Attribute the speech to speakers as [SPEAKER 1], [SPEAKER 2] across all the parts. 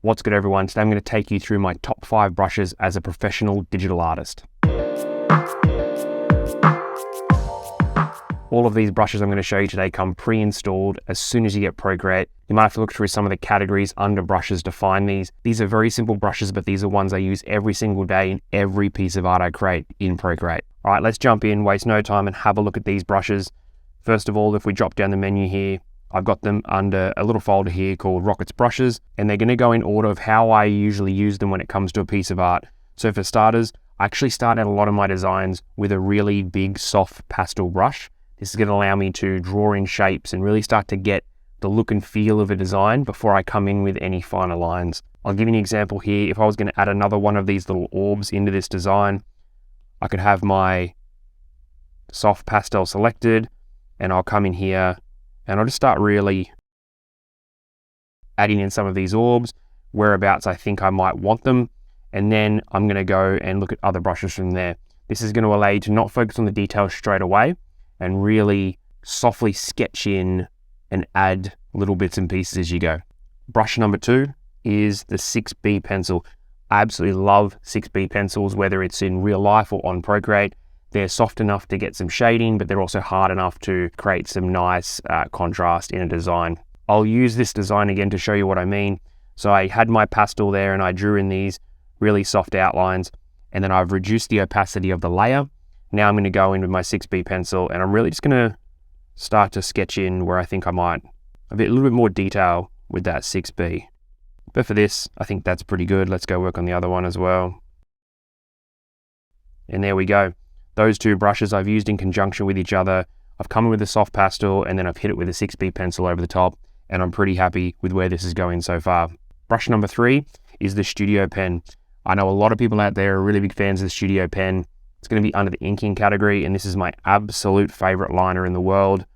[SPEAKER 1] What's good everyone? Today I'm going to take you through my top 5 brushes as a professional digital artist. All of these brushes I'm going to show you today come pre-installed as soon as you get Procreate. You might have to look through some of the categories under brushes to find these. These are very simple brushes, but these are ones I use every single day in every piece of art I create in Procreate. All right, let's jump in, waste no time and have a look at these brushes. First of all, if we drop down the menu here, I've got them under a little folder here called Rockets Brushes, and they're going to go in order of how I usually use them when it comes to a piece of art. So for starters, I actually start out a lot of my designs with a really big soft pastel brush. This is going to allow me to draw in shapes and really start to get the look and feel of a design before I come in with any finer lines. I'll give you an example here. If I was going to add another one of these little orbs into this design, I could have my soft pastel selected, and I'll come in here and I'll just start really adding in some of these orbs, whereabouts I think I might want them, and then I'm going to go and look at other brushes from there. This is going to allow you to not focus on the details straight away and really softly sketch in and add little bits and pieces as you go. Brush number 2 is the 6B pencil. I absolutely love 6B pencils, whether it's in real life or on Procreate. They're soft enough to get some shading, but they're also hard enough to create some nice contrast in a design. I'll use this design again to show you what I mean. So I had my pastel there and I drew in these really soft outlines, and then I've reduced the opacity of the layer. Now I'm going to go in with my 6B pencil and I'm really just going to start to sketch in where I think I might a little bit more detail with that 6B. But for this, I think that's pretty good. Let's go work on the other one as well. And there we go. Those two brushes I've used in conjunction with each other. I've come in with a soft pastel and then I've hit it with a 6B pencil over the top, and I'm pretty happy with where this is going so far. Brush number 3 is the Studio Pen. I know a lot of people out there are really big fans of the Studio Pen. It's going to be under the inking category, and this is my absolute favorite liner in the world.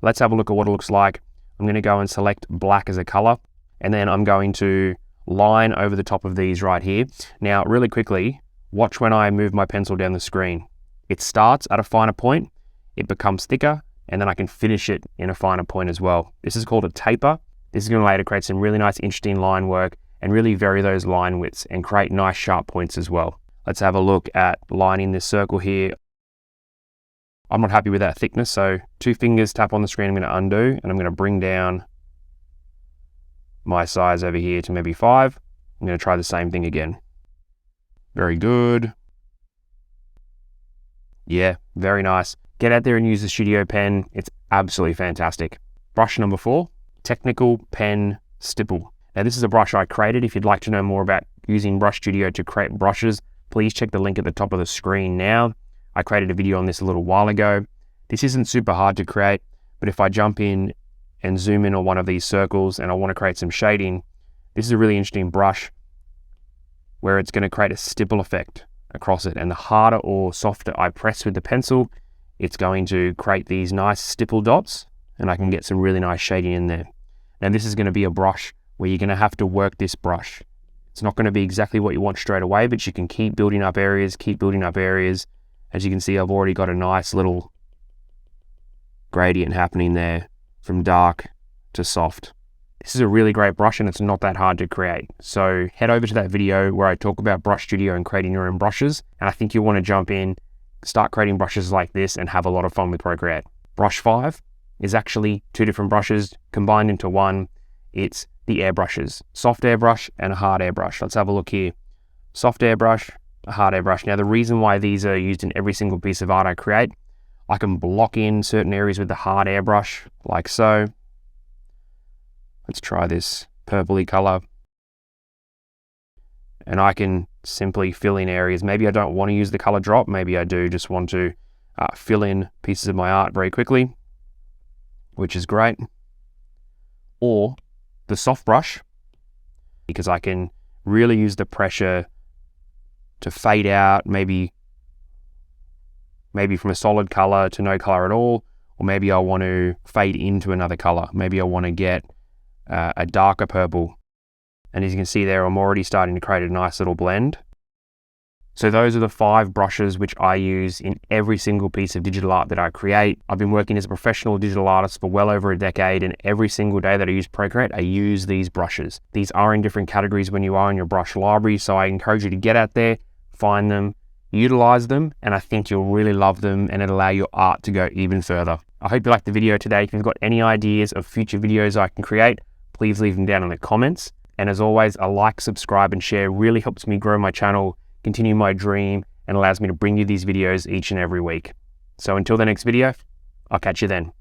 [SPEAKER 1] Let's have a look at what it looks like. I'm going to go and select black as a color, and then I'm going to line over the top of these right here. Now, really quickly, watch when I move my pencil down the screen. It starts at a finer point, it becomes thicker, and then I can finish it in a finer point as well. This is called a taper. This is going to allow you to create some really nice, interesting line work and really vary those line widths and create nice sharp points as well. Let's have a look at lining this circle here. I'm not happy with that thickness, so 2 fingers tap on the screen, I'm going to undo, and I'm going to bring down my size over here to maybe 5. I'm going to try the same thing again. Very good. Yeah, very nice. Get out there and use the Studio Pen. It's absolutely fantastic. Brush number 4, Technical Pen Stipple. Now this is a brush I created. If you'd like to know more about using Brush Studio to create brushes, please check the link at the top of the screen now. I created a video on this a little while ago. This isn't super hard to create, but if I jump in and zoom in on one of these circles and I want to create some shading, this is a really interesting brush where it's going to create a stipple effect across it, and the harder or softer I press with the pencil, it's going to create these nice stipple dots, and I can get some really nice shading in there. Now this is going to be a brush where you're going to have to work this brush. It's not going to be exactly what you want straight away, but you can keep building up areas, As you can see, I've already got a nice little gradient happening there from dark to soft. This is a really great brush and it's not that hard to create. So head over to that video where I talk about Brush Studio and creating your own brushes. And I think you'll want to jump in, start creating brushes like this and have a lot of fun with Procreate. Brush 5 is actually 2 different brushes combined into one. It's the airbrushes, soft airbrush and a hard airbrush. Let's have a look here. Soft airbrush, a hard airbrush. Now the reason why these are used in every single piece of art I create, I can block in certain areas with the hard airbrush like so. Let's try this purpley color. And I can simply fill in areas. Maybe I don't want to use the color drop. Maybe I do just want to fill in pieces of my art very quickly, which is great. Or the soft brush, because I can really use the pressure to fade out, maybe from a solid color to no color at all, or maybe I want to fade into another color. Maybe I want to get a darker purple. And as you can see there, I'm already starting to create a nice little blend. So those are the 5 brushes which I use in every single piece of digital art that I create. I've been working as a professional digital artist for well over a decade, and every single day that I use Procreate, I use these brushes. These are in different categories when you are in your brush library, so I encourage you to get out there, find them, utilize them, and I think you'll really love them and it'll allow your art to go even further. I hope you liked the video today. If you've got any ideas of future videos I can create, please leave them down in the comments. And as always, a like, subscribe, and share really helps me grow my channel, continue my dream, and allows me to bring you these videos each and every week. So until the next video, I'll catch you then.